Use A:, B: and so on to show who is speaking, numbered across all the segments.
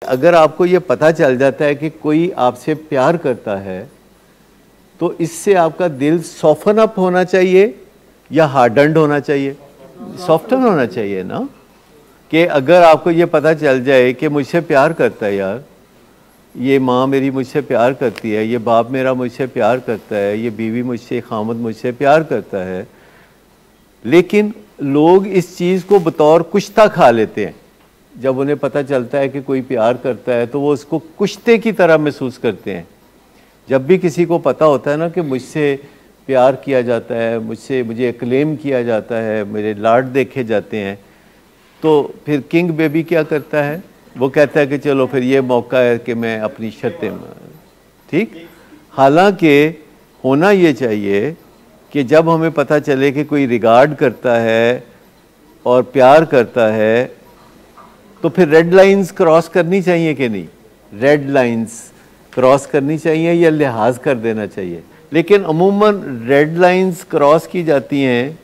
A: अगर आपको ये पता चल जाता है कि कोई आपसे प्यार करता है तो इससे आपका दिल सॉफ्टन अप होना चाहिए या हार्डन्ड होना चाहिए? सॉफ्टन होना चाहिए ना। कि अगर आपको ये पता चल जाए कि मुझसे प्यार करता है यार, ये माँ मेरी मुझसे प्यार करती है, ये बाप मेरा मुझसे प्यार करता है, ये बीवी मुझसे, खामद मुझसे प्यार करता है, लेकिन लोग इस चीज़ को बतौर कुश्ता खा लेते हैं। जब उन्हें पता चलता है कि कोई प्यार करता है तो वो उसको कुश्ते की तरह महसूस करते हैं। जब भी किसी को पता होता है ना कि मुझसे प्यार किया जाता है, मुझे क्लेम किया जाता है, मेरे लाड देखे जाते हैं, तो फिर किंग बेबी क्या करता है? वो कहता है कि चलो फिर ये मौका है कि मैं अपनी शर्तें ठीक। हालांकि होना ये चाहिए कि जब हमें पता चले कि कोई रिगार्ड करता है और प्यार करता है तो फिर रेड लाइंस क्रॉस करनी चाहिए कि नहीं? रेड लाइंस क्रॉस करनी चाहिए या लिहाज कर देना चाहिए? लेकिन अमूमन रेड लाइंस क्रॉस की जाती हैं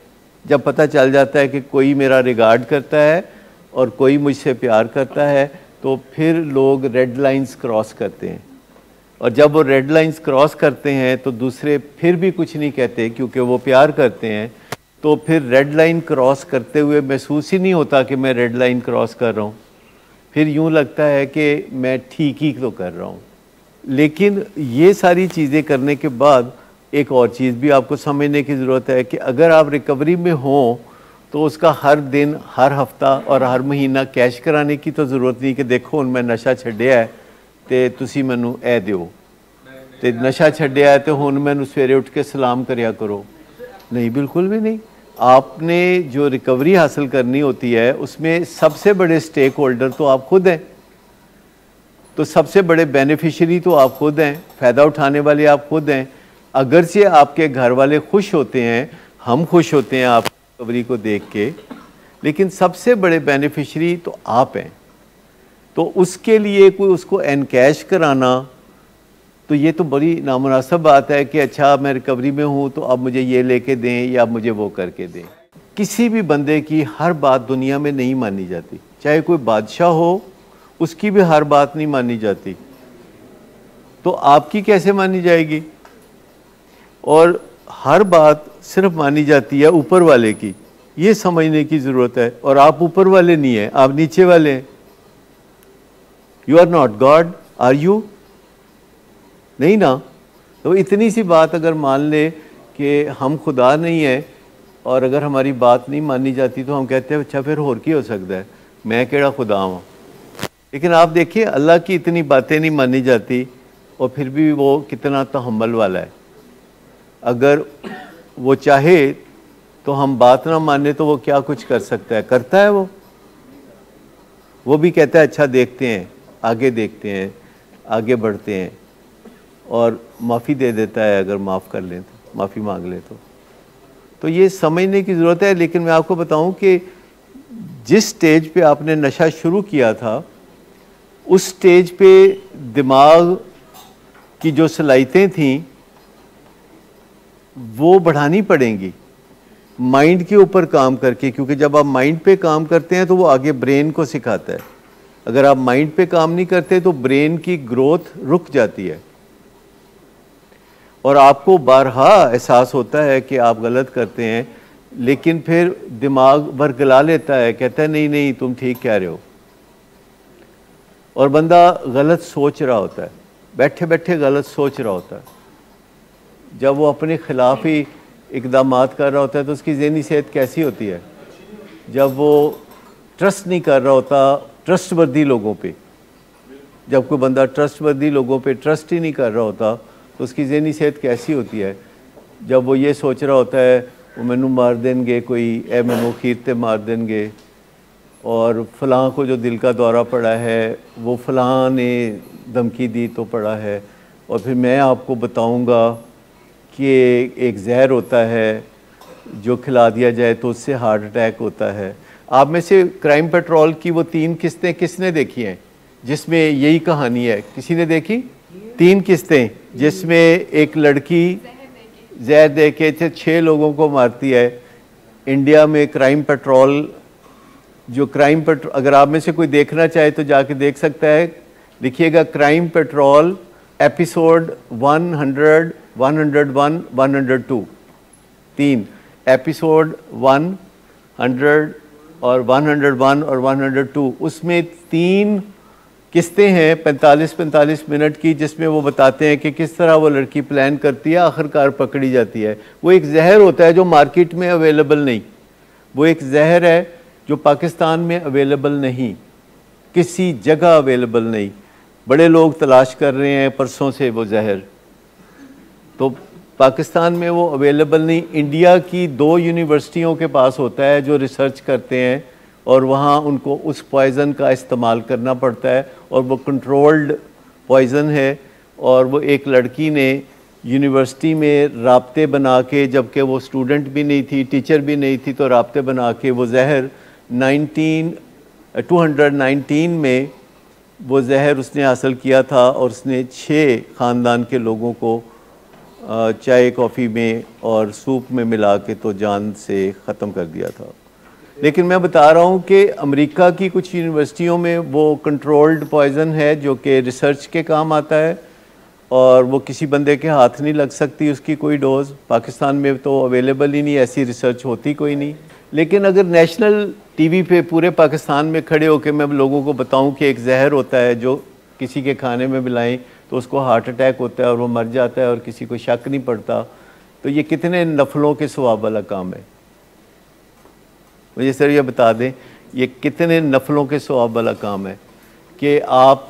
A: जब पता चल जाता है कि कोई मेरा रिगार्ड करता है और कोई मुझसे प्यार करता है, तो फिर लोग रेड लाइंस क्रॉस करते हैं। और जब वो रेड लाइंस क्रॉस करते हैं तो दूसरे फिर भी कुछ नहीं कहते क्योंकि वो प्यार करते हैं, तो फिर रेड लाइन क्रॉस करते हुए महसूस ही नहीं होता कि मैं रेड लाइन क्रॉस कर रहा हूँ। फिर यूँ लगता है कि मैं ठीक ही तो कर रहा हूँ। लेकिन ये सारी चीज़ें करने के बाद एक और चीज़ भी आपको समझने की ज़रूरत है कि अगर आप रिकवरी में हों तो उसका हर दिन, हर हफ्ता और हर महीना कैश कराने की तो ज़रूरत नहीं कि देखो हुण मैं नशा छड्डिया है तो तुसी मैनू ए दिओ, तो नशा छड्डिया है तो हुण मैनू सवेरे उठ के सलाम करिया करो। नहीं, बिल्कुल भी नहीं। आपने जो रिकवरी हासिल करनी होती है उसमें सबसे बड़े स्टेक होल्डर तो आप खुद हैं, तो सबसे बड़े बेनिफिशियरी तो आप खुद हैं, फ़ायदा उठाने वाले आप खुद हैं। अगरचे आपके घर वाले खुश होते हैं, हम खुश होते हैं आप रिकवरी को देख के, लेकिन सबसे बड़े बेनिफिशियरी तो आप हैं। तो उसके लिए कोई उसको एनकैश कराना तो ये तो बड़ी नामुनासिब बात है कि अच्छा मैं रिकवरी में हूँ तो अब मुझे ये लेके दें या मुझे वो करके दें। किसी भी बंदे की हर बात दुनिया में नहीं मानी जाती, चाहे कोई बादशाह हो उसकी भी हर बात नहीं मानी जाती, तो आपकी कैसे मानी जाएगी? और हर बात सिर्फ मानी जाती है ऊपर वाले की, ये समझने की ज़रूरत है। और आप ऊपर वाले नहीं हैं, आप नीचे वाले हैं। You are not God, are you? नहीं ना। तो इतनी सी बात अगर मान ले कि हम खुदा नहीं हैं और अगर हमारी बात नहीं मानी जाती तो हम कहते हैं अच्छा फिर होर की हो सकता है, मैं केड़ा खुदा हूँ। लेकिन आप देखिए अल्लाह की इतनी बातें नहीं मानी जाती और फिर भी वो कितना तहम्मुल वाला है। अगर वो चाहे तो हम बात ना माने तो वो क्या कुछ कर सकता है, करता है। वो भी कहता है अच्छा देखते हैं, आगे देखते हैं, आगे बढ़ते हैं, और माफ़ी दे देता है अगर माफ़ कर लें तो, माफ़ी मांग ले तो ये समझने की ज़रूरत है। लेकिन मैं आपको बताऊं कि जिस स्टेज पे आपने नशा शुरू किया था उस स्टेज पे दिमाग की जो सलाहियतें थीं वो बढ़ानी पड़ेंगी माइंड के ऊपर काम करके, क्योंकि जब आप माइंड पे काम करते हैं तो वो आगे ब्रेन को सिखाता है। अगर आप माइंड पे काम नहीं करते तो ब्रेन की ग्रोथ रुक जाती है और आपको बारहा एहसास होता है कि आप गलत करते हैं, लेकिन फिर दिमाग बरगला लेता है, कहता है नहीं नहीं तुम ठीक कह रहे हो, और बंदा गलत सोच रहा होता है, बैठे बैठे गलत सोच रहा होता है। जब वो अपने खिलाफ ही इक़दामात कर रहा होता है तो उसकी ज़हनी सेहत कैसी होती है? जब वो ट्रस्ट नहीं कर रहा होता ट्रस्टवर्दी लोगों पे, जब कोई बंदा ट्रस्टवर्दी लोगों पे ट्रस्ट ही नहीं कर रहा होता तो उसकी ज़हनी सेहत कैसी होती है? जब वो ये सोच रहा होता है वो मैनू मार देंगे, कोई ए मैनू खीरते मार देंगे, और फ़लाँ को जो दिल का दौरा पड़ा है वो फ़लाँ ने धमकी दी तो पड़ा है, और फिर मैं आपको बताऊंगा कि एक जहर होता है जो खिला दिया जाए तो उससे हार्ट अटैक होता है। आप में से क्राइम पेट्रोल की वो 3 किस्तें किसने देखी हैं जिसमें यही कहानी है? किसी ने देखी? 3 किस्तें जिसमें एक लड़की जहर दे के 6 लोगों को मारती है। इंडिया में क्राइम पेट्रोल, जो क्राइम पेट्रोल, अगर आप में से कोई देखना चाहे तो जाके देख सकता है। लिखिएगा क्राइम पेट्रोल एपिसोड 100, 101, 102, 3 एपिसोड 100 और 101 और 102, उसमें 3 किस्तें हैं 45-45 मिनट की, जिसमें वो बताते हैं कि किस तरह वो लड़की प्लान करती है, आखिरकार पकड़ी जाती है। वो एक जहर होता है जो मार्केट में अवेलेबल नहीं, वो एक जहर है जो पाकिस्तान में अवेलेबल नहीं, किसी जगह अवेलेबल नहीं। बड़े लोग तलाश कर रहे हैं परसों से वो जहर, तो पाकिस्तान में वो अवेलेबल नहीं। इंडिया की 2 यूनिवर्सिटियों के पास होता है जो रिसर्च करते हैं, और वहाँ उनको उस पॉइज़न का इस्तेमाल करना पड़ता है, और वो कंट्रोल्ड पॉइज़न है। और वो एक लड़की ने यूनिवर्सिटी में राब्ते बना के, जबकि वो स्टूडेंट भी नहीं थी, टीचर भी नहीं थी, तो राब्ते बना के वो जहर 219 में वो जहर उसने हासिल किया था, और उसने 6 ख़ानदान के लोगों को चाय कॉफ़ी में और सूप में मिला के तो जान से ख़त्म कर दिया था। लेकिन मैं बता रहा हूँ कि अमेरिका की कुछ यूनिवर्सिटियों में वो कंट्रोल्ड पॉइज़न है जो कि रिसर्च के काम आता है, और वो किसी बंदे के हाथ नहीं लग सकती उसकी कोई डोज़। पाकिस्तान में तो अवेलेबल ही नहीं, ऐसी रिसर्च होती कोई नहीं। लेकिन अगर नेशनल टीवी पे पूरे पाकिस्तान में खड़े होकर मैं लोगों को बताऊं कि एक जहर होता है जो किसी के खाने में मिलाएं तो उसको हार्ट अटैक होता है और वो मर जाता है और किसी को शक नहीं पड़ता, तो ये कितने नफलों के सवाब वाला काम है। मुझे सर ये बता दें, ये कितने नफलों के सवाब वाला काम है कि आप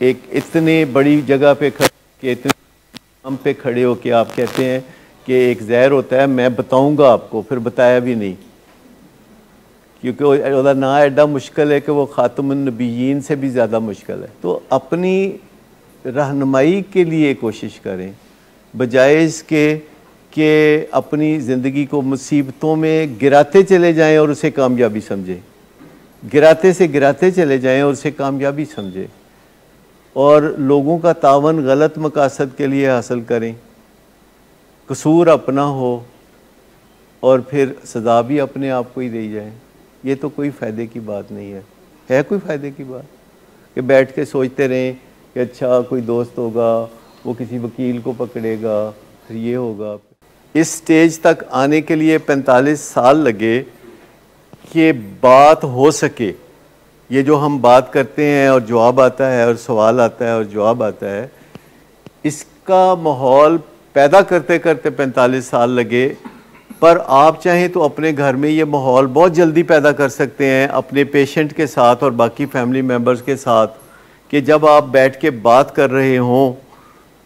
A: एक इतने बड़ी जगह पे खड़े के इतने काम पे खड़े हो के आप कहते हैं कि एक जहर होता है, मैं बताऊंगा आपको, फिर बताया भी नहीं, क्योंकि उसका ना एडा मुश्किल है कि वो ख़ातमुन नबीयीन से भी ज़्यादा मुश्किल है। तो अपनी रहनुमाई के लिए कोशिश करें, बजाय इसके कि अपनी ज़िंदगी को मुसीबतों में गिराते चले जाएं और उसे कामयाबी समझें, गिराते से गिराते चले जाएं और उसे कामयाबी समझें, और लोगों का तावन गलत मकासद के लिए हासिल करें, कसूर अपना हो और फिर सज़ा भी अपने आप को ही दी जाए। ये तो कोई फ़ायदे की बात नहीं है कोई फ़ायदे की बात कि बैठ के सोचते रहें कि अच्छा कोई दोस्त होगा, वो किसी वकील को पकड़ेगा, फिर ये होगा। इस स्टेज तक आने के लिए 45 साल लगे कि बात हो सके। ये जो हम बात करते हैं और जवाब आता है और सवाल आता है और जवाब आता है, इसका माहौल पैदा करते करते 45 साल लगे। पर आप चाहें तो अपने घर में ये माहौल बहुत जल्दी पैदा कर सकते हैं अपने पेशेंट के साथ और बाकी फैमिली मेम्बर्स के साथ, कि जब आप बैठ के बात कर रहे हों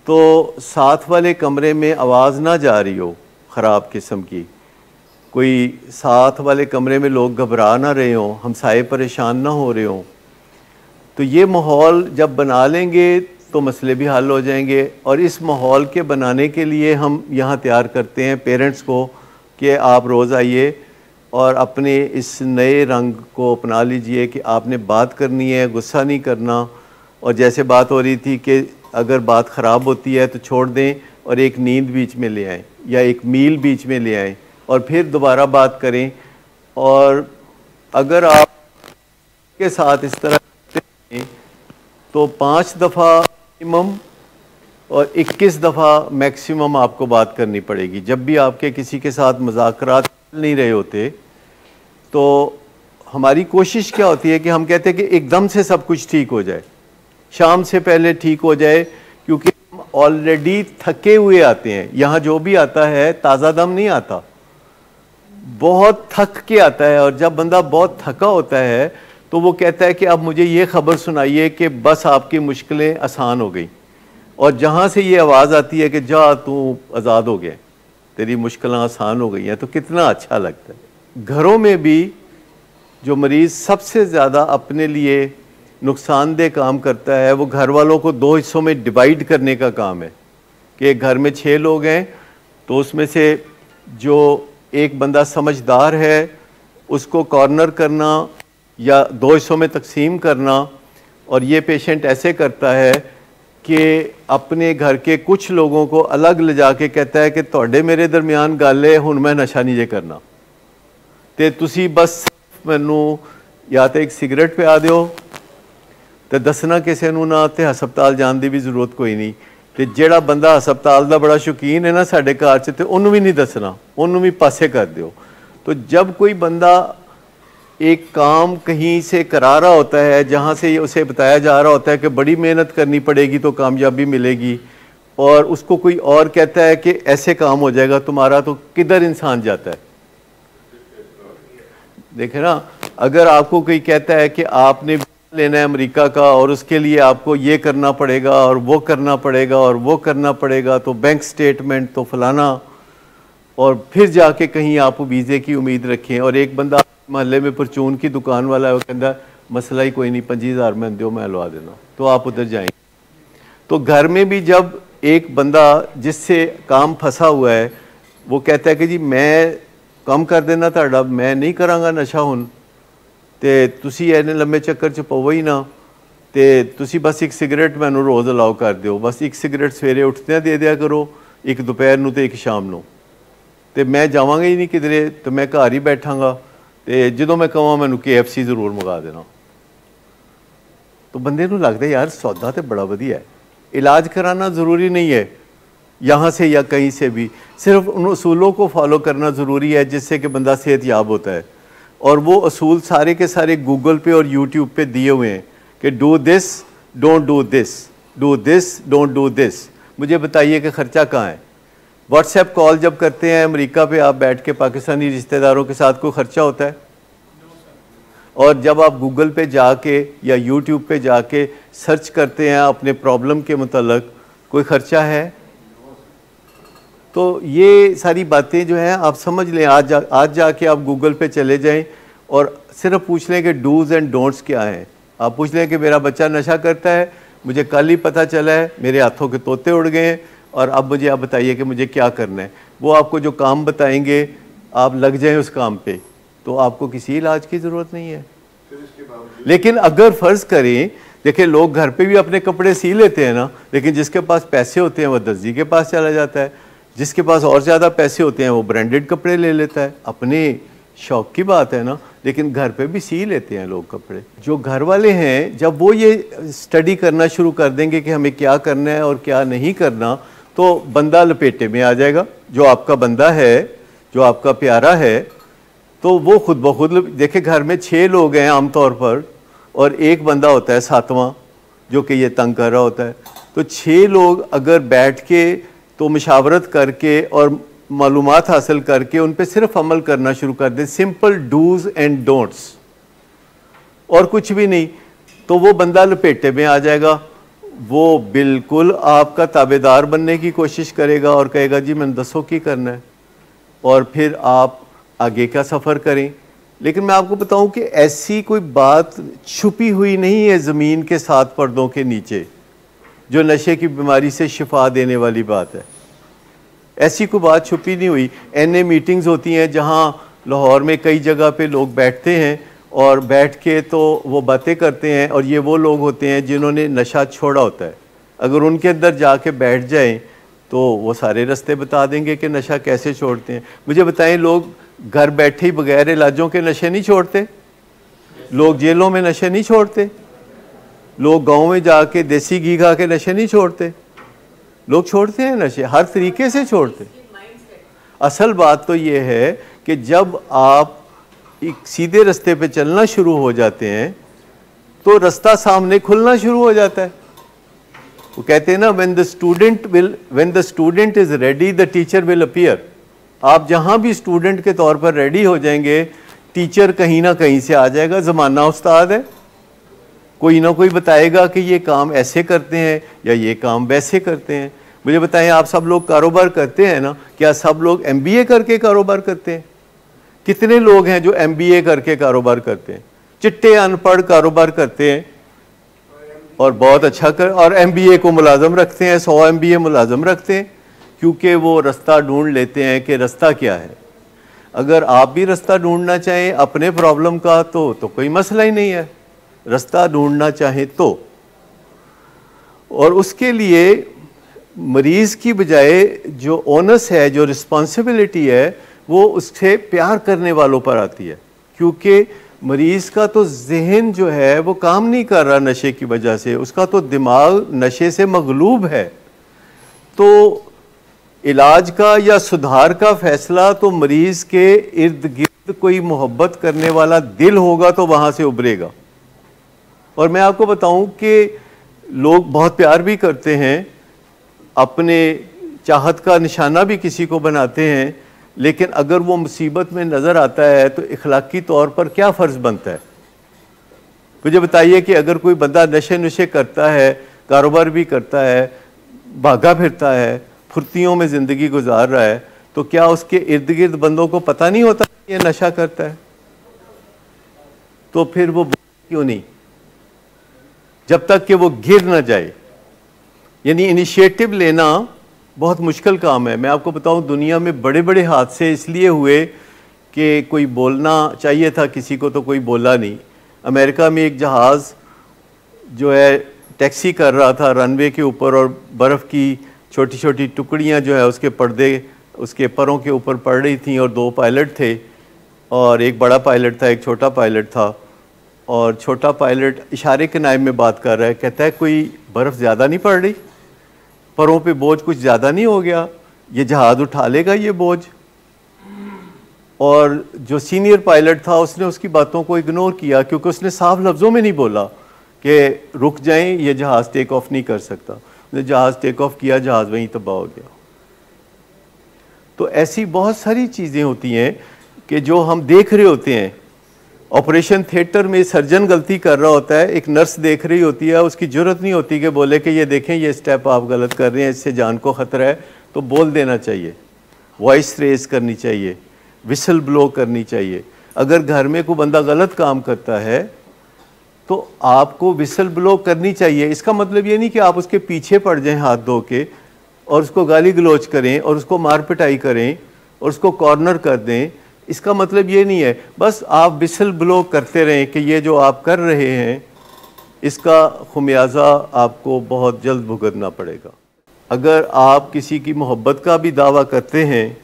A: तो साथ वाले कमरे में आवाज़ ना जा रही हो ख़राब किस्म की, कोई साथ वाले कमरे में लोग घबरा ना रहे हों, हमसाए परेशान ना हो रहे हों। तो ये माहौल जब बना लेंगे तो मसले भी हल हो जाएंगे। और इस माहौल के बनाने के लिए हम यहाँ तैयार करते हैं पेरेंट्स को कि आप रोज़ आइए और अपने इस नए रंग को अपना लीजिए कि आपने बात करनी है, गुस्सा नहीं करना। और जैसे बात हो रही थी कि अगर बात ख़राब होती है तो छोड़ दें और एक नींद बीच में ले आएँ या एक मील बीच में ले आएँ और फिर दोबारा बात करें। और अगर आप के साथ इस तरह करते हैं तो 5 दफ़ा मिनिमम और 21 दफ़ा मैक्सिमम आपको बात करनी पड़ेगी। जब भी आपके किसी के साथ मुज़ाकरात नहीं रहे होते तो हमारी कोशिश क्या होती है कि हम कहते हैं कि एकदम से सब कुछ ठीक हो जाए, शाम से पहले ठीक हो जाए, क्योंकि हम ऑलरेडी थके हुए आते हैं। यहाँ जो भी आता है ताज़ा दम नहीं आता, बहुत थक के आता है। और जब बंदा बहुत थका होता है तो वो कहता है कि अब मुझे ये खबर सुनाइए कि बस आपकी मुश्किलें आसान हो गई। और जहाँ से ये आवाज़ आती है कि जा तू आज़ाद हो गया, तेरी मुश्किलें आसान हो गई हैं, तो कितना अच्छा लगता है। घरों में भी जो मरीज़ सबसे ज़्यादा अपने लिए नुकसानदेह काम करता है वो घर वालों को 2 हिस्सों में डिवाइड करने का काम है कि एक घर में 6 लोग हैं तो उसमें से जो एक बंदा समझदार है उसको कॉर्नर करना या 2 हिस्सों में तकसीम करना। और ये पेशेंट ऐसे करता है कि अपने घर के कुछ लोगों को अलग ले जाके कहता है कि तुहाडे मेरे दरमियान गल है, हुण मैं नशा नहीं जे करना ते तुसी बस मैनू या तो एक सिगरेट पिया दिओ तो दसना किसी को ना, तो हस्पताल जाने की भी जरूरत कोई नहीं। तो जोड़ा बंदा हस्पताल का बड़ा शौकीन है ना साढ़े घर च, तो उन्होंने भी नहीं दसना, उन्होंने भी पासे कर दो। तो जब कोई बंदा एक काम कहीं से करा रहा होता है जहाँ से उसे बताया जा रहा होता है कि बड़ी मेहनत करनी पड़ेगी तो कामयाबी मिलेगी, और उसको कोई और कहता है कि ऐसे काम हो जाएगा तुम्हारा, तो किधर इंसान जाता है? देखे ना, अगर आपको कोई कहता है कि आपने लेना है अमेरिका का और उसके लिए आपको ये करना पड़ेगा और वो करना पड़ेगा और वो करना पड़ेगा, तो बैंक स्टेटमेंट तो फलाना, और फिर जाके कहीं आप वीज़े की उम्मीद रखें। और एक बंदा महल्ले में परचून की दुकान वाला है, वो कहता मसला ही कोई नहीं, 25,000 में दो मैं लवा देना, तो आप उधर जाएंगे। तो घर में भी जब एक बंदा जिससे काम फंसा हुआ है वो कहता है कि जी मैं कम कर देना ताड़ा, मैं नहीं करांगा नशा हुन, ते तुसी इन्ने लम्बे चक्कर च पवो ही ना, ते तुसी बस एक सिगरेट मैनू रोज़ अलाउ कर दो, बस एक सिगरेट सवेरे उठदे दे दिया करो, एक दोपहर नूं ते एक शाम नूं, ते मैं जावांगा ही नहीं किधरे, तो मैं घर ही बैठांगा, तो जो मैं कहां मैनू KFC जरूर मंगा देना। तो बंदे नूं लगदा यार सौदा तो बड़ा वधिया है, इलाज कराना ज़रूरी नहीं है यहाँ से या कहीं से भी, सिर्फ उन असूलों को फॉलो करना ज़रूरी है जिससे कि बंदा सेहतयाब होता है। और वो असूल सारे के सारे गूगल पे और यूट्यूब पे दिए हुए हैं कि do this don't do this, do this don't do this. मुझे बताइए कि ख़र्चा कहाँ है? व्हाट्सएप कॉल जब करते हैं अमेरिका पे आप बैठ के पाकिस्तानी रिश्तेदारों के साथ, कोई ख़र्चा होता है? और जब आप गूगल पे जाके या यूट्यूब पे जाके सर्च करते हैं अपने प्रॉब्लम के मतलब, कोई ख़र्चा है? तो ये सारी बातें जो हैं आप समझ लें। आज जाके आप गूगल पे चले जाएं और सिर्फ पूछ लें कि डूज़ एंड डोंट्स क्या हैं। आप पूछ लें कि मेरा बच्चा नशा करता है, मुझे कल ही पता चला है, मेरे हाथों के तोते उड़ गए हैं, और अब मुझे आप बताइए कि मुझे क्या करना है। वो आपको जो काम बताएंगे आप लग जाएं उस काम पे, तो आपको किसी इलाज की ज़रूरत नहीं है। लेकिन अगर फ़र्ज़ करें, देखिए लोग घर पे भी अपने कपड़े सी लेते हैं ना, लेकिन जिसके पास पैसे होते हैं वो दर्जी के पास चला जाता है, जिसके पास और ज़्यादा पैसे होते हैं वो ब्रांडेड कपड़े ले लेता है। अपने शौक़ की बात है ना, लेकिन घर पे भी सी लेते हैं लोग कपड़े। जो घर वाले हैं जब वो ये स्टडी करना शुरू कर देंगे कि हमें क्या करना है और क्या नहीं करना, तो बंदा लपेटे में आ जाएगा। जो आपका बंदा है, जो आपका प्यारा है, तो वो खुद ब खुद, देखिए घर में 6 लोग हैं आमतौर पर, और एक बंदा होता है 7वां जो कि ये तंग कर रहा होता है। तो 6 लोग अगर बैठ के तो मशावरत करके और मालूमात हासिल करके उन पे सिर्फ अमल करना शुरू कर दें, सिंपल डूज़ एंड डोंट्स, और कुछ भी नहीं, तो वो बंदा लपेटे में आ जाएगा। वो बिल्कुल आपका ताबेदार बनने की कोशिश करेगा और कहेगा जी मैंने दसो की करना है, और फिर आप आगे का सफ़र करें। लेकिन मैं आपको बताऊं कि ऐसी कोई बात छुपी हुई नहीं है ज़मीन के 7 पर्दों के नीचे जो नशे की बीमारी से शिफा देने वाली बात है। ऐसी कोई बात छुपी नहीं हुई। NA मीटिंग्स होती हैं जहां लाहौर में कई जगह पे लोग बैठते हैं और बैठ के तो वो बातें करते हैं, और ये वो लोग होते हैं जिन्होंने नशा छोड़ा होता है। अगर उनके अंदर जाके बैठ जाएं तो वो सारे रास्ते बता देंगे कि नशा कैसे छोड़ते हैं। मुझे बताएं, लोग घर बैठे ही बगैर इलाजों के नशे नहीं छोड़ते? लोग जेलों में नशे नहीं छोड़ते? लोग गाँव में जाके देसी घी खा के नशे नहीं छोड़ते? लोग छोड़ते हैं नशे, हर तरीके से छोड़ते। असल बात तो ये है कि जब आप एक सीधे रास्ते पे चलना शुरू हो जाते हैं तो रास्ता सामने खुलना शुरू हो जाता है। वो कहते हैं ना, when the student is ready, the teacher will appear। आप जहाँ भी स्टूडेंट के तौर पर रेडी हो जाएंगे, टीचर कहीं ना कहीं से आ जाएगा। ज़माना उस्ताद है, कोई ना कोई बताएगा कि ये काम ऐसे करते हैं या ये काम वैसे करते हैं। मुझे बताएं, आप सब लोग कारोबार करते हैं ना? क्या सब लोग MBA करके कारोबार करते हैं? कितने लोग हैं जो MBA करके कारोबार करते हैं? चिट्टे अनपढ़ कारोबार करते हैं और बहुत अच्छा और MBA को मुलाजम रखते हैं, 100 MBA मुलाजम रखते हैं, क्योंकि वो रास्ता ढूंढ लेते हैं कि रास्ता क्या है। अगर आप भी रास्ता ढूंढना चाहें अपने प्रॉब्लम का तो कोई मसला ही नहीं है, रास्ता ढूंढना चाहें तो। और उसके लिए मरीज़ की बजाय जो ओनस है, जो रिस्पॉन्सिबिलिटी है, वो उससे प्यार करने वालों पर आती है, क्योंकि मरीज़ का तो जहन जो है वो काम नहीं कर रहा नशे की वजह से, उसका तो दिमाग नशे से मगलूब है। तो इलाज का या सुधार का फैसला तो मरीज़ के इर्द गिर्द कोई मोहब्बत करने वाला दिल होगा तो वहाँ से उभरेगा। और मैं आपको बताऊं कि लोग बहुत प्यार भी करते हैं, अपने चाहत का निशाना भी किसी को बनाते हैं, लेकिन अगर वो मुसीबत में नज़र आता है तो इखलाकी तौर पर क्या फ़र्ज़ बनता है? मुझे बताइए कि अगर कोई बंदा नशे नुशे करता है, कारोबार भी करता है, भागा फिरता है, फुर्तियों में ज़िंदगी गुजार रहा है, तो क्या उसके इर्द गिर्द बंदों को पता नहीं होता कि ये नशा करता है? तो फिर वो क्यों नहीं, जब तक कि वो गिर ना जाए। यानी इनिशिएटिव लेना बहुत मुश्किल काम है। मैं आपको बताऊं, दुनिया में बड़े बड़े हादसे इसलिए हुए कि कोई बोलना चाहिए था किसी को तो कोई बोला नहीं। अमेरिका में एक जहाज़ जो है टैक्सी कर रहा था रनवे के ऊपर, और बर्फ़ की छोटी छोटी टुकड़ियां जो है उसके पर्दे उसके परों के ऊपर पड़ रही थीं, और दो पायलट थे, और एक बड़ा पायलट था, एक छोटा पायलट था। और छोटा पायलट इशारे के नाम में बात कर रहा है, कहता है कोई बर्फ़ ज़्यादा नहीं पड़ रही, परों पे बोझ कुछ ज़्यादा नहीं हो गया, ये जहाज़ उठा लेगा ये बोझ। और जो सीनियर पायलट था उसने उसकी बातों को इग्नोर किया, क्योंकि उसने साफ लफ्ज़ों में नहीं बोला कि रुक जाएं, ये जहाज़ टेक ऑफ नहीं कर सकता। उसने जहाज़ टेक ऑफ किया, जहाज़ वहीं तबाह हो गया। तो ऐसी बहुत सारी चीज़ें होती हैं कि जो हम देख रहे होते हैं। ऑपरेशन थिएटर में सर्जन गलती कर रहा होता है, एक नर्स देख रही होती है, उसकी ज़रूरत नहीं होती कि बोले कि ये देखें ये स्टेप आप गलत कर रहे हैं, इससे जान को ख़तरा है, तो बोल देना चाहिए, वॉइस रेज करनी चाहिए, विसल ब्लो करनी चाहिए। अगर घर में कोई बंदा गलत काम करता है तो आपको विसल ब्लो करनी चाहिए। इसका मतलब ये नहीं कि आप उसके पीछे पड़ जाएं हाथ धो के और उसको गाली गलोच करें और उसको मार पिटाई करें और उसको कॉर्नर कर दें। इसका मतलब ये नहीं है, बस आप विसल ब्लो करते रहें कि ये जो आप कर रहे हैं इसका खुमियाजा आपको बहुत जल्द भुगतना पड़ेगा। अगर आप किसी की मोहब्बत का भी दावा करते हैं,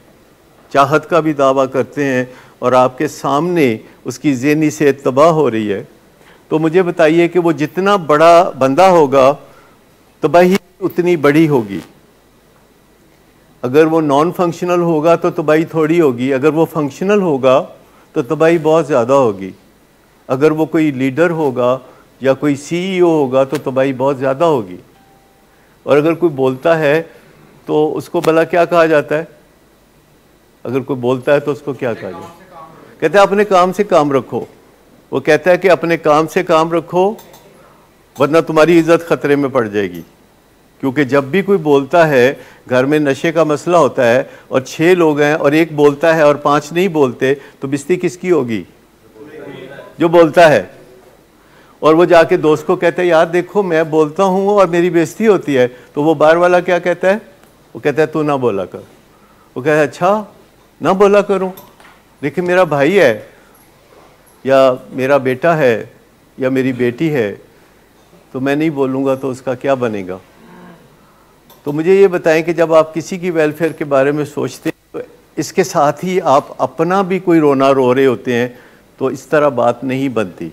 A: चाहत का भी दावा करते हैं, और आपके सामने उसकी ज़हनी सेहत तबाह हो रही है, तो मुझे बताइए कि वो जितना बड़ा बंदा होगा तबाही उतनी बड़ी होगी। अगर वो नॉन फंक्शनल होगा तो तबाही थोड़ी होगी, अगर वो फंक्शनल होगा तो तबाही बहुत ज़्यादा होगी। अगर वो कोई लीडर होगा या कोई सीईओ होगा तो तबाही बहुत ज़्यादा होगी। और अगर कोई बोलता है तो उसको भला क्या कहा जाता है? अगर कोई बोलता है तो उसको क्या कहा जाता है? कहते हैं अपने काम से काम रखो। वो कहता है कि अपने काम से काम रखो वरना तुम्हारी इज्जत खतरे में पड़ जाएगी। क्योंकि जब भी कोई बोलता है, घर में नशे का मसला होता है और 6 लोग हैं और एक बोलता है और 5 नहीं बोलते, तो बिस्ती किसकी होगी? जो बोलता है। और वो जाके दोस्त को कहता है यार देखो मैं बोलता हूँ और मेरी बेइज्जती होती है, तो वो बाहर वाला क्या कहता है? वो कहता है तू ना बोला कर। वो कहता है अच्छा ना बोला करूँ, लेकिन मेरा भाई है या मेरा बेटा है या मेरी बेटी है, तो मैं नहीं बोलूँगा तो उसका क्या बनेगा? तो मुझे ये बताएं कि जब आप किसी की वेलफेयर के बारे में सोचते हैं तो इसके साथ ही आप अपना भी कोई रोना रो रहे होते हैं, तो इस तरह बात नहीं बनती।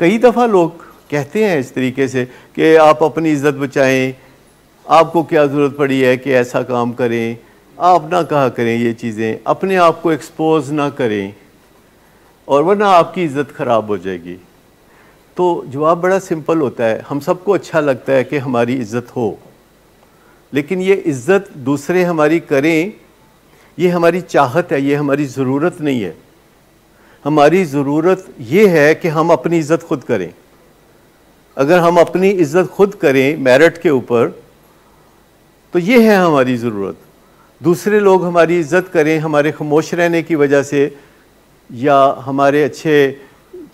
A: कई दफ़ा लोग कहते हैं इस तरीके से कि आप अपनी इज़्ज़त बचाएं, आपको क्या ज़रूरत पड़ी है कि ऐसा काम करें, आप ना कहा करें ये चीज़ें, अपने आप को एक्सपोज ना करें और वरना आपकी इज़्ज़त ख़राब हो जाएगी। तो जवाब बड़ा सिंपल होता है, हम सबको अच्छा लगता है कि हमारी इज़्ज़त हो, लेकिन ये इज़्ज़त दूसरे हमारी करें ये हमारी चाहत है, ये हमारी ज़रूरत नहीं है। हमारी ज़रूरत ये है कि हम अपनी इज़्ज़त खुद करें। अगर हम अपनी इज़्ज़त खुद करें मेरिट के ऊपर, तो ये है हमारी ज़रूरत। दूसरे लोग हमारी इज़्ज़त करें हमारे खामोश रहने की वजह से या हमारे अच्छे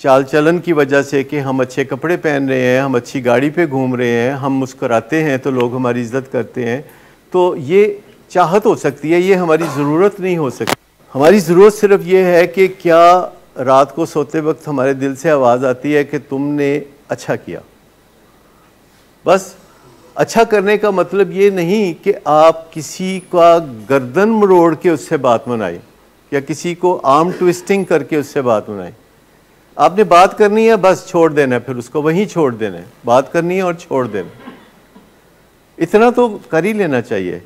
A: चाल चलन की वजह से कि हम अच्छे कपड़े पहन रहे हैं, हम अच्छी गाड़ी पे घूम रहे हैं, हम मुस्कुराते हैं तो लोग हमारी इज़्ज़त करते हैं, तो ये चाहत हो सकती है, ये हमारी ज़रूरत नहीं हो सकती। हमारी ज़रूरत सिर्फ ये है कि क्या रात को सोते वक्त हमारे दिल से आवाज़ आती है कि तुमने अच्छा किया। बस अच्छा करने का मतलब ये नहीं कि आप किसी का गर्दन मरोड़ के उससे बात मनाएं या किसी को आर्म ट्विस्टिंग करके उससे बात मनाएं। आपने बात करनी है, बस छोड़ देना है, फिर उसको वहीं छोड़ देना है, बात करनी है और छोड़ देना, इतना तो कर ही लेना चाहिए।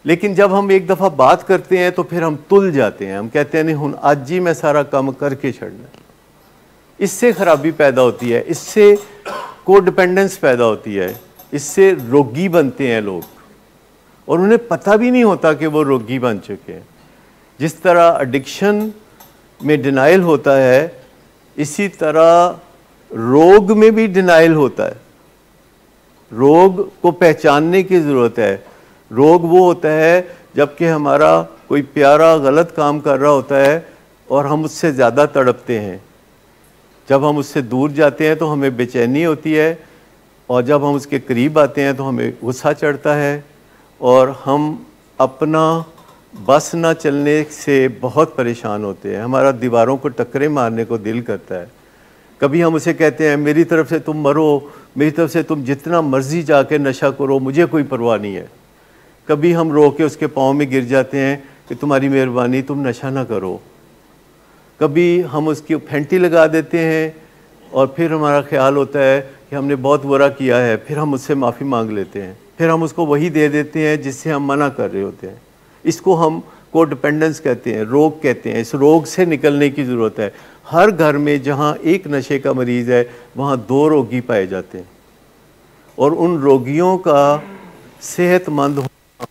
A: लेकिन जब हम एक दफ़ा बात करते हैं तो फिर हम तुल जाते हैं, हम कहते हैं नहीं हुन आज ही मैं सारा काम करके छड़ना। इससे खराबी पैदा होती है, इससे कोडिपेंडेंस पैदा होती है, इससे रोगी बनते हैं लोग और उन्हें पता भी नहीं होता कि वो रोगी बन चुके हैं। जिस तरह एडिक्शन में डिनाइल होता है, इसी तरह रोग में भी डिनाइल होता है। रोग को पहचानने की ज़रूरत है। रोग वो होता है जबकि हमारा कोई प्यारा गलत काम कर रहा होता है और हम उससे ज़्यादा तड़पते हैं। जब हम उससे दूर जाते हैं तो हमें बेचैनी होती है और जब हम उसके करीब आते हैं तो हमें गुस्सा चढ़ता है और हम अपना बस ना चलने से बहुत परेशान होते हैं। हमारा दीवारों को टक्करें मारने को दिल करता है। कभी हम उसे कहते हैं मेरी तरफ से तुम मरो, मेरी तरफ से तुम जितना मर्जी जाके नशा करो, मुझे कोई परवाह नहीं है। कभी हम रो के उसके पाँव में गिर जाते हैं कि तुम्हारी मेहरबानी तुम नशा ना करो। कभी हम उसकी फेंटी लगा देते हैं और फिर हमारा ख्याल होता है कि हमने बहुत बुरा किया है, फिर हम उससे माफ़ी मांग लेते हैं, फिर हम उसको वही दे देते हैं जिससे हम मना कर रहे होते हैं। इसको हम कोडिपेंडेंस कहते हैं, रोग कहते हैं। इस रोग से निकलने की ज़रूरत है। हर घर में जहाँ एक नशे का मरीज़ है वहाँ 2 रोगी पाए जाते हैं और उन रोगियों का सेहतमंद होना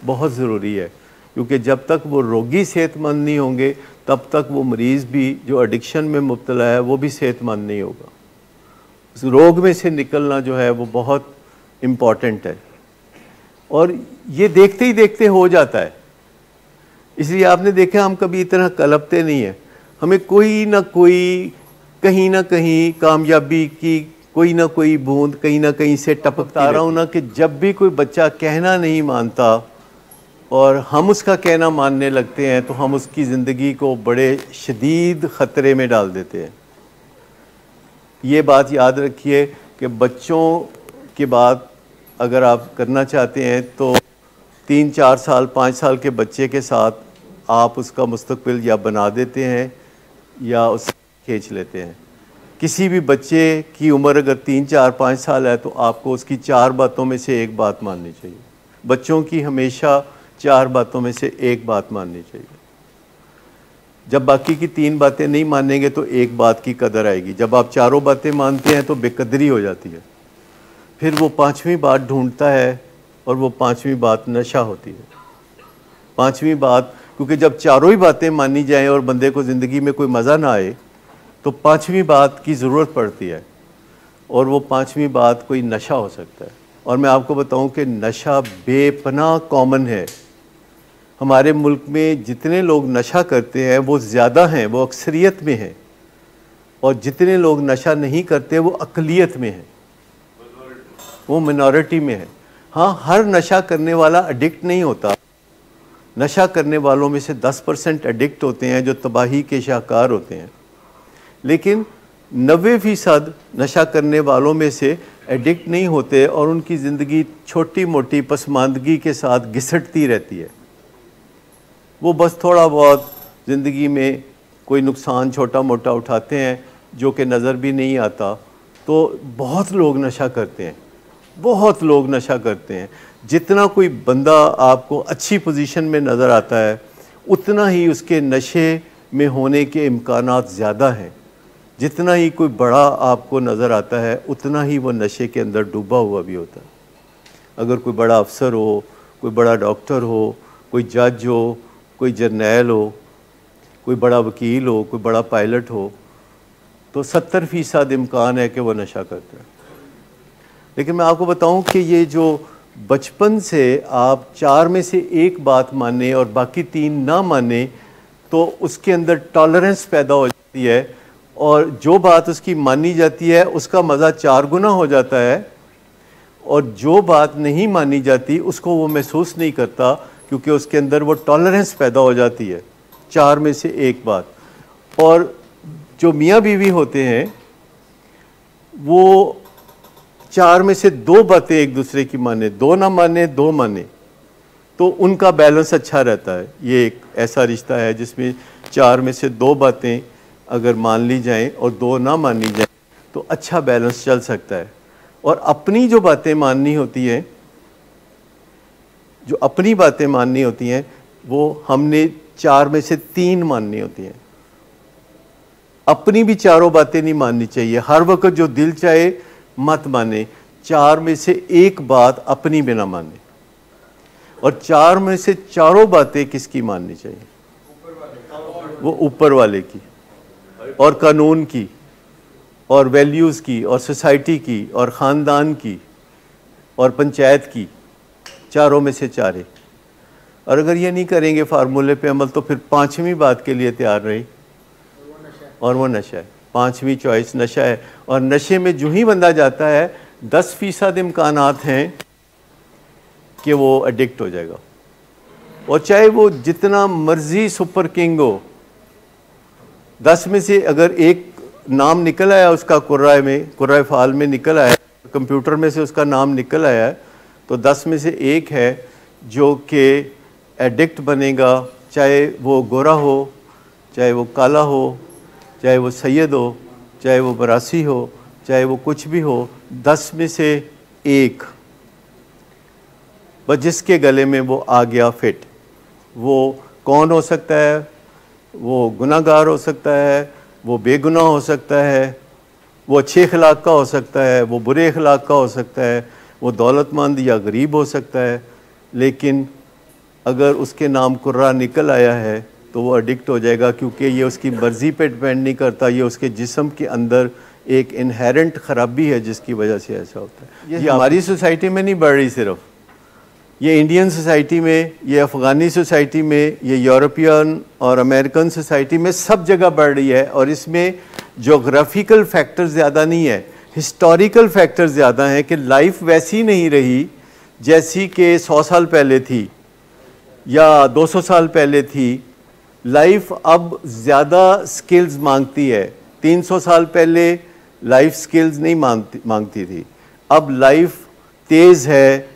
A: बहुत ज़रूरी है, क्योंकि जब तक वो रोगी सेहतमंद नहीं होंगे तब तक वो मरीज़ भी जो एडिक्शन में मुब्तला है वो भी सेहतमंद नहीं होगा। उस रोग में से निकलना जो है वो बहुत इम्पॉर्टेंट है और ये देखते ही देखते हो जाता है। इसलिए आपने देखा हम कभी इतना कलपते नहीं हैं। हमें कोई ना कोई कहीं ना कहीं कामयाबी की कोई ना कोई बूंद कहीं ना कहीं से टपकता रहा हूँ ना कि जब भी कोई बच्चा कहना नहीं मानता और हम उसका कहना मानने लगते हैं तो हम उसकी ज़िंदगी को बड़े शदीद ख़तरे में डाल देते हैं। ये बात याद रखिए कि बच्चों की बात अगर आप करना चाहते हैं तो 3, 4 साल 5 साल के बच्चे के साथ आप उसका मुस्तकबिल या बना देते हैं या उससे खींच लेते हैं। किसी भी बच्चे की उम्र अगर 3, 4, 5 साल है तो आपको उसकी 4 बातों में से एक बात माननी चाहिए। बच्चों की हमेशा 4 बातों में से एक बात माननी चाहिए। जब बाकी की 3 बातें नहीं मानेंगे तो एक बात की कदर आएगी। जब आप चारों बातें मानते हैं तो बेकदरी हो जाती है। फिर वो 5वीं बात ढूंढता है और वो 5वीं बात नशा होती है। 5वीं बात, क्योंकि जब चारों ही बातें मानी जाएं और बंदे को ज़िंदगी में कोई मज़ा ना आए तो 5वीं बात की ज़रूरत पड़ती है और वो 5वीं बात कोई नशा हो सकता है। और मैं आपको बताऊं कि नशा बेपनाह कॉमन है। हमारे मुल्क में जितने लोग नशा करते हैं वो ज़्यादा हैं, वो अक्सरियत में हैं, और जितने लोग नशा नहीं करते वो अक़लियत में हैं, वो मिनॉरिटी में है। हाँ, हर नशा करने वाला एडिक्ट नहीं होता। नशा करने वालों में से 10% एडिक्ट होते हैं जो तबाही के शाहकार होते हैं, लेकिन 90% नशा करने वालों में से एडिक्ट नहीं होते और उनकी ज़िंदगी छोटी मोटी पसमानदगी के साथ घिसटती रहती है। वो बस थोड़ा बहुत ज़िंदगी में कोई नुकसान छोटा मोटा उठाते हैं जो कि नज़र भी नहीं आता। तो बहुत लोग नशा करते हैं, बहुत लोग नशा करते हैं। जितना कोई बंदा आपको अच्छी पोजीशन में नज़र आता है उतना ही उसके नशे में होने के इम्कानात ज़्यादा हैं। जितना ही कोई बड़ा आपको नज़र आता है उतना ही वो नशे के अंदर डूबा हुआ भी होता है। अगर कोई बड़ा अफसर हो, कोई बड़ा डॉक्टर हो, कोई जज हो, कोई जर्नैल हो, कोई बड़ा वकील हो, कोई बड़ा पायलट हो, तो 70% इम्कान है कि वो नशा करता है। लेकिन मैं आपको बताऊं कि ये जो बचपन से आप 4 में से एक बात माने और बाकी 3 ना माने तो उसके अंदर टॉलरेंस पैदा हो जाती है और जो बात उसकी मानी जाती है उसका मज़ा 4 गुना हो जाता है और जो बात नहीं मानी जाती उसको वो महसूस नहीं करता, क्योंकि उसके अंदर वो टॉलरेंस पैदा हो जाती है 4 में से एक बात। और जो मियाँ बीवी होते हैं वो 4 में से 2 बातें एक दूसरे की माने, 2 ना माने 2 माने, तो उनका बैलेंस अच्छा रहता है। ये एक ऐसा रिश्ता है जिसमें 4 में से 2 बातें अगर मान ली जाएं और 2 ना मानी जाएं तो अच्छा बैलेंस चल सकता है। और अपनी जो बातें माननी होती हैं, जो अपनी बातें माननी होती हैं, वो हमने 4 में से 3 माननी होती हैं। अपनी भी चारों बातें नहीं माननी चाहिए। हर वक्त जो दिल चाहे मत माने। 4 में से 1 बात अपनी भी ना माने। और 4 में से चारों बातें किसकी माननी चाहिए? वो ऊपर वाले की, और कानून की, और वैल्यूज़ की, और सोसाइटी की, और ख़ानदान की, और पंचायत की। चारों में से 4। और अगर ये नहीं करेंगे फार्मूले पे अमल, तो फिर 5वीं बात के लिए तैयार रही, और वो नशा है। 5वीं चॉइस नशा है। और नशे में जो ही बंदा जाता है 10% इम्कानात हैं कि वो एडिक्ट हो जाएगा। और चाहे वो जितना मर्जी सुपर किंग हो, 10 में से अगर एक नाम निकल आया उसका कुर्राए फाल में निकल आया, कंप्यूटर में से उसका नाम निकल आया है, तो 10 में से 1 है जो कि एडिक्ट बनेगा। चाहे वो गोरा हो, चाहे वो काला हो, चाहे वो सैयद हो, चाहे वो बरासी हो, चाहे वो कुछ भी हो, 10 में से 1 बस जिसके गले में वो आ गया फिट। वो कौन हो सकता है? वो गुनाहगार हो सकता है, वो बेगुनाह हो सकता है, वो अच्छे अखलाक का हो सकता है, वो बुरे अखलाक का हो सकता है, वो दौलतमंद या गरीब हो सकता है। लेकिन अगर उसके नाम कुर्रा निकल आया है तो वो एडिक्ट हो जाएगा, क्योंकि ये उसकी मर्ज़ी पे डिपेंड नहीं करता। ये उसके जिस्म के अंदर एक इनहेरेंट ख़राबी है जिसकी वजह से ऐसा होता है। ये हमारी सोसाइटी में नहीं बढ़ रही, सिर्फ ये इंडियन सोसाइटी में, ये अफ़गानी सोसाइटी में, ये यूरोपियन और अमेरिकन सोसाइटी में सब जगह बढ़ रही है। और इसमें जोग्राफिकल फैक्टर ज़्यादा नहीं है, हिस्टोरिकल फैक्टर ज़्यादा हैं कि लाइफ वैसी नहीं रही जैसी कि 100 साल पहले थी या 200 साल पहले थी। लाइफ अब ज़्यादा स्किल्स मांगती है। 300 साल पहले लाइफ स्किल्स नहीं मांगती थी। अब लाइफ तेज़ है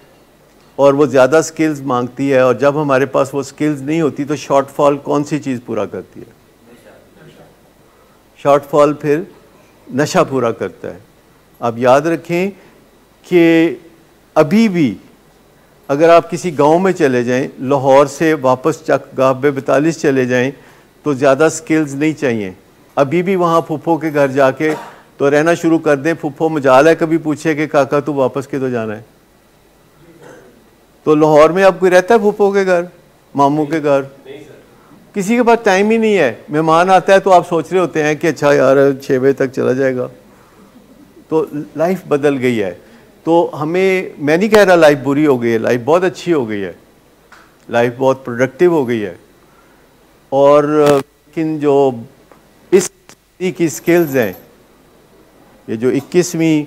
A: और वो ज़्यादा स्किल्स मांगती है। और जब हमारे पास वो स्किल्स नहीं होती तो शॉर्टफॉल कौन सी चीज़ पूरा करती है? शॉर्टफॉल फिर नशा पूरा करता है। आप याद रखें कि अभी भी अगर आप किसी गांव में चले जाएं, लाहौर से वापस चकगाह 42 चले जाएं, तो ज़्यादा स्किल्स नहीं चाहिए। अभी भी वहाँ फूफो के घर जाके तो रहना शुरू कर दें। फूफो मजाल है कभी पूछे कि काका तू वापस किधर जाना है? तो लाहौर में अब कोई रहता है फूफो के घर, मामू के घर? किसी के पास टाइम ही नहीं है। मेहमान आता है तो आप सोच रहे होते हैं कि अच्छा यार 6 बजे तक चला जाएगा। तो लाइफ बदल गई है। तो हमें, मैं नहीं कह रहा लाइफ बुरी हो गई है, लाइफ बहुत अच्छी हो गई है, लाइफ बहुत प्रोडक्टिव हो गई है। और लेकिन जो इस सदी की स्किल्स हैं, ये जो 21वीं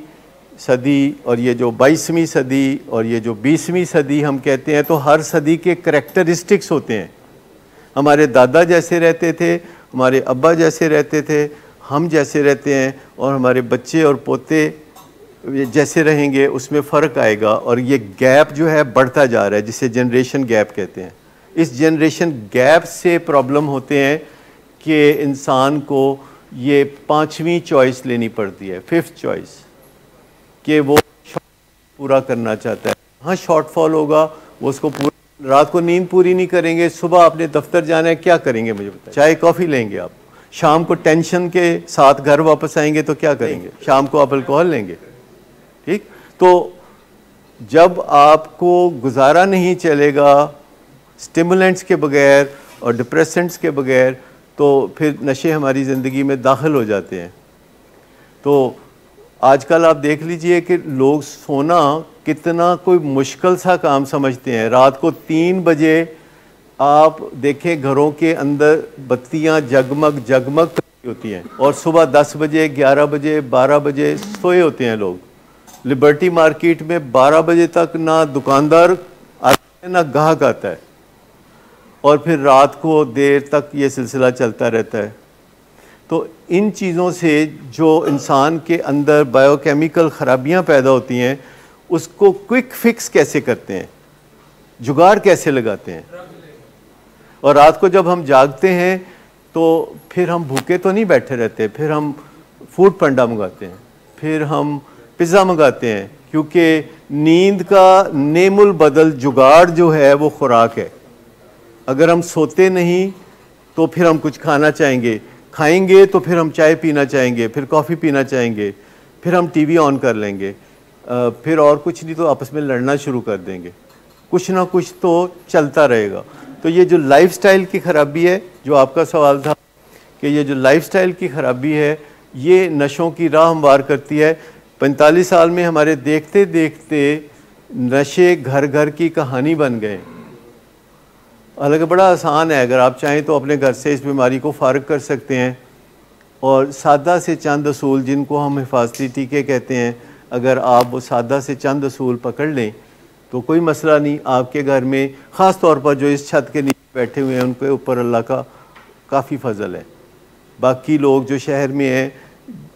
A: सदी और ये जो 22वीं सदी और ये जो 20वीं सदी हम कहते हैं, तो हर सदी के करैक्टरिस्टिक्स होते हैं। हमारे दादा जैसे रहते थे, हमारे अब्बा जैसे रहते थे, हम जैसे रहते हैं, और हमारे बच्चे और पोते जैसे रहेंगे, उसमें फ़र्क आएगा। और ये गैप जो है बढ़ता जा रहा है, जिसे जनरेशन गैप कहते हैं। इस जनरेशन गैप से प्रॉब्लम होते हैं कि इंसान को ये 5वीं चॉइस लेनी पड़ती है, 5th चॉइस, कि वो पूरा करना चाहता है। हाँ, शॉर्टफॉल होगा, वो उसको पूरा, रात को नींद पूरी नहीं करेंगे, सुबह आपने दफ्तर जाना है, क्या करेंगे मुझे बताइए? चाय कॉफ़ी लेंगे आप, शाम को टेंशन के साथ घर वापस आएंगे तो क्या करेंगे? शाम को आप अल्कोहल लेंगे। ठीक, तो जब आपको गुजारा नहीं चलेगा स्टिमुलेंट्स के बगैर और डिप्रेसेंट्स के बगैर, तो फिर नशे हमारी ज़िंदगी में दाखिल हो जाते हैं। तो आजकल आप देख लीजिए कि लोग सोना कितना कोई मुश्किल सा काम समझते हैं। रात को 3 बजे आप देखें घरों के अंदर बत्तियां जगमग जगमग होती हैं, और सुबह 10 बजे 11 बजे 12 बजे सोए होते हैं लोग। लिबर्टी मार्केट में 12 बजे तक ना दुकानदार आते हैं ना ग्राहक आता है, और फिर रात को देर तक ये सिलसिला चलता रहता है। तो इन चीज़ों से जो इंसान के अंदर बायोकेमिकल ख़राबियाँ पैदा होती हैं, उसको क्विक फिक्स कैसे करते हैं, जुगाड़ कैसे लगाते हैं। और रात को जब हम जागते हैं तो फिर हम भूखे तो नहीं बैठे रहते, फिर हम फूड पांडा मंगाते हैं, फिर हम पिज़्ज़ा मंगाते हैं, क्योंकि नींद का नेमुल बदल जुगाड़ जो है वो खुराक है। अगर हम सोते नहीं तो फिर हम कुछ खाना चाहेंगे, खाएंगे तो फिर हम चाय पीना चाहेंगे, फिर कॉफ़ी पीना चाहेंगे, फिर हम टीवी ऑन कर लेंगे, फिर और कुछ नहीं तो आपस में लड़ना शुरू कर देंगे, कुछ ना कुछ तो चलता रहेगा। तो ये जो लाइफस्टाइल की ख़राबी है, जो आपका सवाल था कि ये जो लाइफस्टाइल की ख़राबी है ये नशों की राह हमवार करती है। 45 साल में हमारे देखते देखते नशे घर घर की कहानी बन गए। हालांकि बड़ा आसान है, अगर आप चाहें तो अपने घर से इस बीमारी को फ़ारिग कर सकते हैं, और सादा से चंद असूल जिनको हम हिफाजती टीके कहते हैं, अगर आप वो सादा से चंद असूल पकड़ लें तो कोई मसला नहीं। आपके घर में ख़ास तौर पर जो इस छत के नीचे बैठे हुए हैं उनके ऊपर अल्लाह का काफ़ी फजल है। बाकी लोग जो शहर में हैं,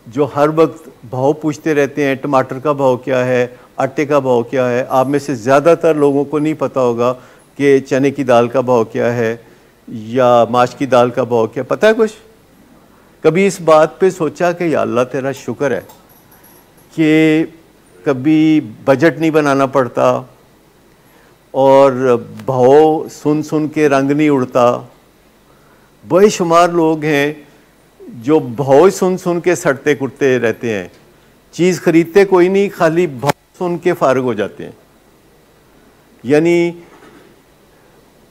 A: जो हर वक्त भाव पूछते रहते हैं, टमाटर का भाव क्या है, आटे का भाव क्या है, आप में से ज़्यादातर लोगों को नहीं पता होगा कि चने की दाल का भाव क्या है या माश की दाल का भाव क्या। पता है कुछ? कभी इस बात पे सोचा कि या अल्लाह तेरा शुक्र है कि कभी बजट नहीं बनाना पड़ता और भाव सुन सुन के रंग नहीं उड़ता। बेशुमार लोग हैं जो भाव सुन सुन के सड़ते कुटते रहते हैं, चीज़ खरीदते कोई नहीं, खाली भाव सुन के फारिग हो जाते हैं। यानी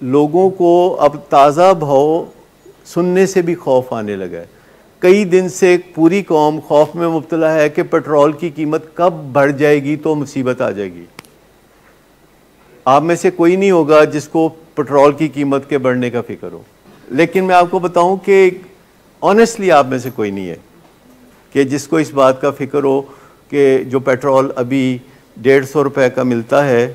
A: लोगों को अब ताज़ा भाव सुनने से भी खौफ आने लगा है। कई दिन से पूरी कौम खौफ में मुब्तला है कि पेट्रोल की कीमत कब बढ़ जाएगी तो मुसीबत आ जाएगी। आप में से कोई नहीं होगा जिसको पेट्रोल की कीमत के बढ़ने का फिक्र हो, लेकिन मैं आपको बताऊं कि ऑनेस्टली आप में से कोई नहीं है कि जिसको इस बात का फिक्र हो कि जो पेट्रोल अभी 150 रुपए का मिलता है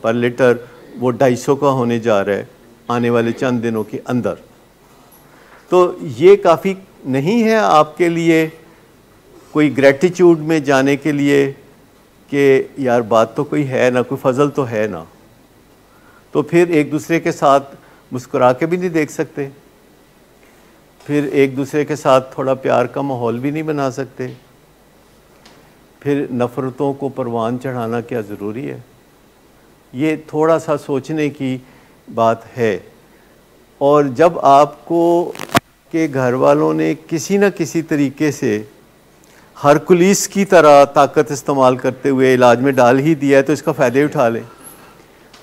A: पर लीटर, वो 250 का होने जा रहा है आने वाले चंद दिनों के अंदर। तो ये काफ़ी नहीं है आपके लिए कोई ग्रेटिट्यूड में जाने के लिए कि यार बात तो कोई है ना, कोई फजल तो है ना, तो फिर एक दूसरे के साथ मुस्कुरा के भी नहीं देख सकते, फिर एक दूसरे के साथ थोड़ा प्यार का माहौल भी नहीं बना सकते, फिर नफ़रतों को परवान चढ़ाना क्या ज़रूरी है? ये थोड़ा सा सोचने की बात है। और जब आपको के घर वालों ने किसी न किसी तरीके से हरकुलिस की तरह ताकत इस्तेमाल करते हुए इलाज में डाल ही दिया है तो इसका फ़ायदा उठा लें।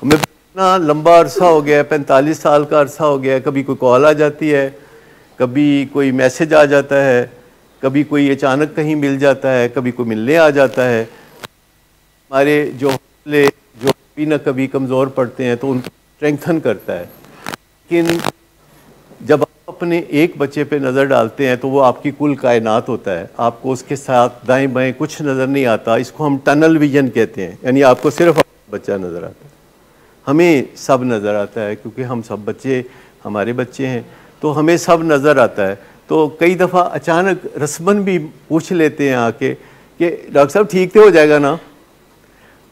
A: हमें इतना लंबा अरसा हो गया है, 45 साल का अरसा हो गया है, कभी कोई कॉल आ जाती है, कभी कोई मैसेज आ जाता है, कभी कोई अचानक कहीं मिल जाता है, कभी कोई मिलने आ जाता है। हमारे जो हौसले जो कभी न कभी कमज़ोर पड़ते हैं तो उनको स्ट्रेंथन करता है। लेकिन जब आप अपने एक बच्चे पे नज़र डालते हैं तो वो आपकी कुल कायनात होता है, आपको उसके साथ दाएं बाएं कुछ नज़र नहीं आता। इसको हम टनल विजन कहते हैं, यानी आपको सिर्फ बच्चा नज़र आता है, हमें सब नज़र आता है क्योंकि हम सब बच्चे हमारे बच्चे हैं, तो हमें सब नज़र आता है। तो कई दफ़ा अचानक रस्मन भी पूछ लेते हैं आके कि डॉक्टर साहब ठीक तो हो जाएगा ना,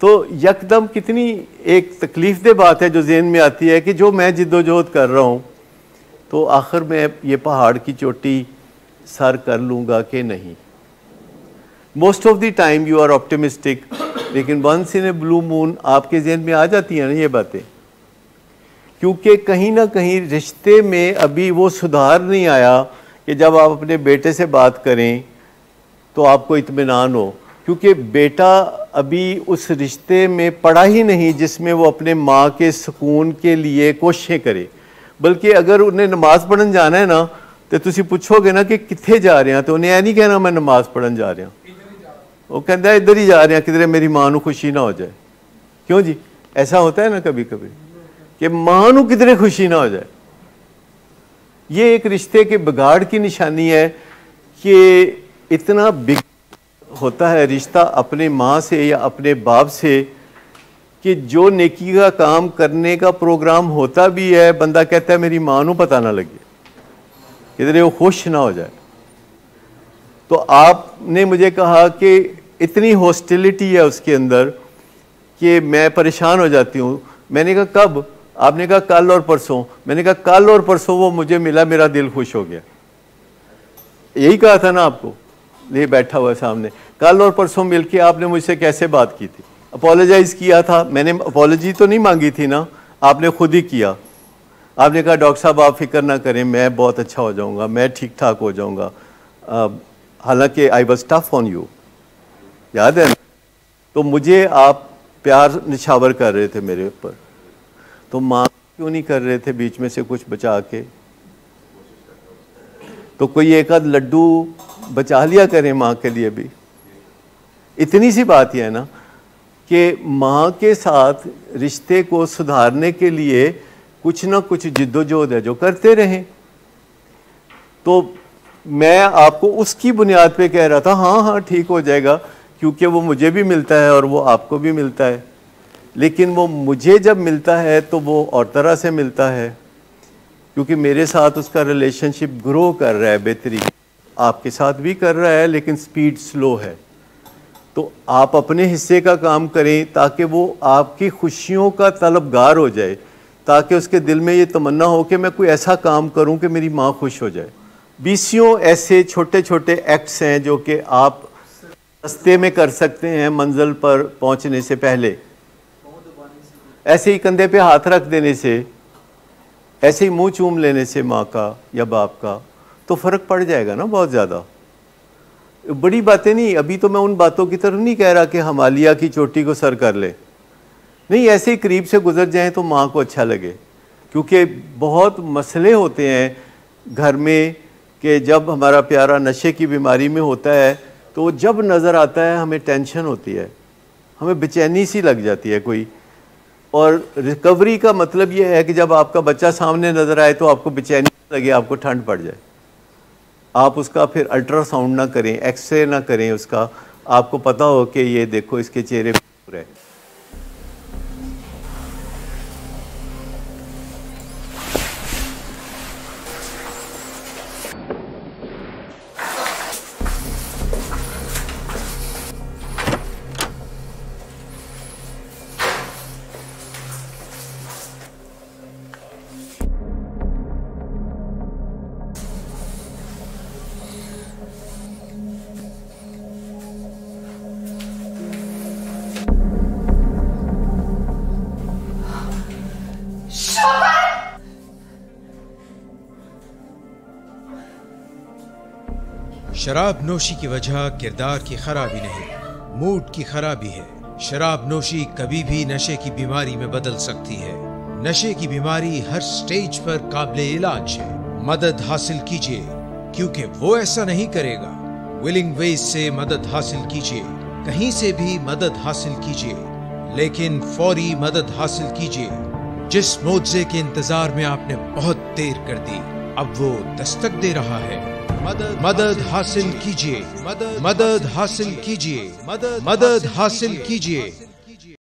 A: तो यकदम कितनी एक तकलीफ़ दे बात है जो ज़हन में आती है कि जो मैं जिद्दोजहद कर रहा हूँ तो आखिर में ये पहाड़ की चोटी सर कर लूँगा कि नहीं। Most of the time you are optimistic, लेकिन once in a blue moon आपके जहन में आ जाती हैं ना ये बातें, क्योंकि कहीं ना कहीं रिश्ते में अभी वो सुधार नहीं आया कि जब आप अपने बेटे से बात करें तो आपको इत्मीनान हो, क्योंकि बेटा अभी उस रिश्ते में पड़ा ही नहीं जिसमें वो अपने माँ के सुकून के लिए कोशिशें करे। बल्कि अगर उन्हें नमाज़ पढ़न जाना है ना तो तुसी पूछोगे ना कि कित्थे जा रहे हैं, तो उन्हें यह नहीं कहना मैं नमाज़ पढ़न जा रहा, वो कहता है इधर ही जा रहे हैं किधरे मेरी माँ को खुशी ना हो जाए। क्यों जी, ऐसा होता है ना कभी कभी कि माँ को किधरे खुशी ना हो जाए। ये एक रिश्ते के बिगाड़ की निशानी है कि इतना होता है रिश्ता अपने माँ से या अपने बाप से कि जो नेकी का काम करने का प्रोग्राम होता भी है, बंदा कहता है मेरी माँ को पता ना लगे, किधरे वो खुश ना हो जाए। तो आपने मुझे कहा कि इतनी हॉस्टिलिटी है उसके अंदर कि मैं परेशान हो जाती हूँ। मैंने कहा कब? आपने कहा कल और परसों, मैंने कहा कल और परसों वो मुझे मिला, मेरा दिल खुश हो गया। यही कहा था ना आपको, ये बैठा हुआ सामने। कल और परसों मिलके आपने मुझसे कैसे बात की थी, अपोलोजाइज किया था, मैंने अपोलॉजी तो नहीं मांगी थी ना, आपने खुद ही किया। आपने कहा डॉक्टर साहब आप फिक्र ना करें, मैं बहुत अच्छा हो जाऊंगा, मैं ठीक ठाक हो जाऊंगा। हालांकि I was tough on you, याद है ना? तो मुझे आप प्यार निछावर कर रहे थे मेरे ऊपर, तो माँ क्यों नहीं कर रहे थे बीच में से कुछ बचा के? तो कोई एक आध लड्डू बचा लिया करें माँ के लिए भी। इतनी सी बात ही है ना कि माँ के साथ रिश्ते को सुधारने के लिए कुछ ना कुछ जिद्दोजहद है जो करते रहें। तो मैं आपको उसकी बुनियाद पे कह रहा था हाँ हाँ ठीक हो जाएगा, क्योंकि वो मुझे भी मिलता है और वो आपको भी मिलता है। लेकिन वो मुझे जब मिलता है तो वो और तरह से मिलता है, क्योंकि मेरे साथ उसका रिलेशनशिप ग्रो कर रहा है बेहतरीन, आपके साथ भी कर रहा है लेकिन स्पीड स्लो है। तो आप अपने हिस्से का काम करें ताकि वो आपकी खुशियों का तलबगार हो जाए, ताकि उसके दिल में ये तमन्ना हो कि मैं कोई ऐसा काम करूं कि मेरी माँ खुश हो जाए। बीसियों ऐसे छोटे छोटे एक्ट्स हैं जो कि आप रास्ते में कर सकते हैं मंजिल पर पहुंचने से पहले। ऐसे ही कंधे पे हाथ रख देने से, ऐसे ही मुंह चूम लेने से माँ का या बाप का, तो फ़र्क पड़ जाएगा ना बहुत ज़्यादा। बड़ी बातें नहीं, अभी तो मैं उन बातों की तरफ नहीं कह रहा कि हिमालय की चोटी को सर कर ले, नहीं, ऐसे ही करीब से गुजर जाएं तो माँ को अच्छा लगे। क्योंकि बहुत मसले होते हैं घर में कि जब हमारा प्यारा नशे की बीमारी में होता है तो जब नज़र आता है हमें टेंशन होती है, हमें बेचैनी सी लग जाती है कोई। और रिकवरी का मतलब ये है कि जब आपका बच्चा सामने नज़र आए तो आपको बेचैनी लगे, आपको ठंड पड़ जाए। आप उसका फिर अल्ट्रासाउंड ना करें, एक्सरे ना करें उसका, आपको पता हो कि ये देखो इसके चेहरे पर है।
B: शराब नोशी की वजह किरदार की खराबी नहीं, मूड की खराबी है। शराब नोशी कभी भी नशे की बीमारी में बदल सकती है। नशे की बीमारी हर स्टेज पर काबिले इलाज है। मदद हासिल कीजिए, क्योंकि वो ऐसा नहीं करेगा। विलिंग वेज से मदद हासिल कीजिए, कहीं से भी मदद हासिल कीजिए, लेकिन फौरी मदद हासिल कीजिए। जिस मुआवजे के इंतजार में आपने बहुत देर कर दी, अब वो दस्तक दे रहा है। मदद हासिल कीजिए, मदद हासिल कीजिए, मदद हासिल कीजिए।